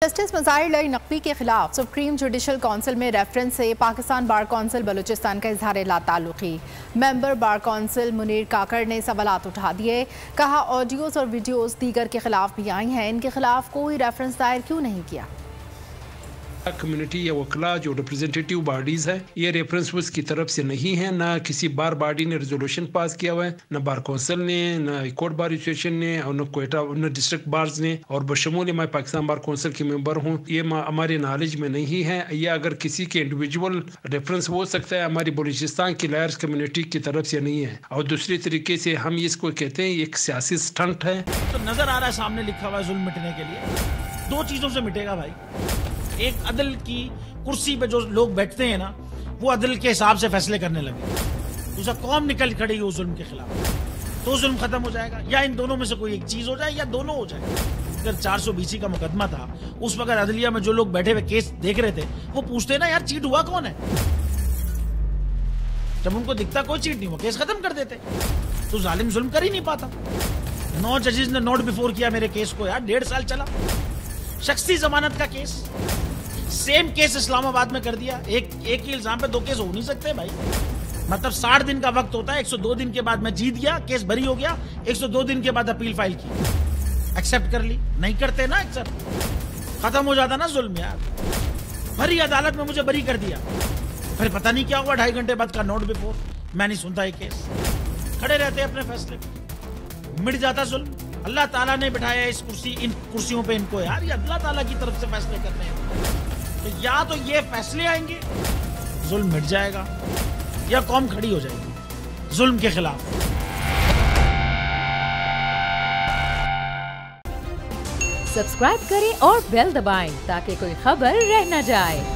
Justice Mazahir Ali Naqvi के खिलाफ supreme judicial council में रेफरेंस से पाकिस्तान बार काउंसिल बलूचिस्तान का इजहार लाताल्लुकी। मेंबर बार काउंसिल मुनीर काकड़ ने सवालात उठा दिए। कहा ऑडियोज़ और वीडियोज़ दीगर के खिलाफ भी आई हैं, इनके खिलाफ कोई रेफरेंस दायर क्यों नहीं किया। कम्युनिटी या वकला जो रिप्रेजेंटेटिव बॉडीज़ है ये रेफरेंस उसकी तरफ से नहीं है, ना किसी बार बॉडी ने रेजोल्यूशन पास किया हुआ है, न बार काउंसिल ने, न कोर्ट बार एसोसिएशन ने, और न कोयटा न डिस्ट्रिक्ट बार्स ने, और बशमूल मैं पाकिस्तान बार काउंसिल के मेंबर हूँ। ये हमारे नॉलेज में नहीं है। या अगर किसी के इंडिविजुअल रेफरेंस हो सकता है, हमारी बलूचिस्तान की लायर्स कम्युनिटी की तरफ से नहीं है। और दूसरी तरीके से हम इसको कहते हैं एक सियासी स्टंट है। तो नजर आ रहा है सामने लिखा हुआ है जुल्म मिटने के लिए दो चीजों से मिटेगा भाई। एक अदल की कुर्सी पे जो लोग बैठते हैं ना, वो अदल के हिसाब से फैसले करने लगे। दूसरा कौम निकल खड़ी उस जुल्म के खिलाफ, तो जुल्म खत्म हो जाएगा। या इन दोनों में से कोई एक चीज हो जाए या दोनों हो जाए। अगर 420 का मुकदमा था, उस वक्त अदलिया में जो लोग बैठे हुए केस देख रहे थे वो पूछते ना यार चीट हुआ कौन है। जब उनको दिखता कोई चीट नहीं हुआ, केस खत्म कर देते। तो जालिम जुल्म कर ही नहीं पाता। 9 जजेस ने नोट बिफोर किया मेरे केस को यार, 1.5 साल चला। शख्सी जमानत का केस, सेम केस इस्लामाबाद में कर दिया। एक ही इल्जाम पे 2 केस हो नहीं सकते भाई। मतलब 60 दिन का वक्त होता है। 102 दिन के बाद मैं जीत गया, केस बरी हो गया। 102 दिन के बाद अपील फाइल की, एक्सेप्ट कर ली। नहीं करते ना एक्सेप्ट, खत्म हो जाता ना जुल्म यार। भरी अदालत में मुझे बरी कर दिया, फिर पता नहीं क्या हुआ 2.5 घंटे बाद का नोट बिफोर। मैं नहीं सुनता ये केस, खड़े रहते अपने फैसले पे, मिट जाता जुल्म। अल्लाह ताला ने बिठाया इन कुर्सियों पे इनको यार, ये अल्लाह ताला की तरफ से फैसले करने हैं। तो या तो ये फैसले आएंगे, जुल्म मिट जाएगा, या कौम खड़ी हो जाएगी जुल्म के खिलाफ। सब्सक्राइब करें और बेल दबाएं ताकि कोई खबर रह न जाए।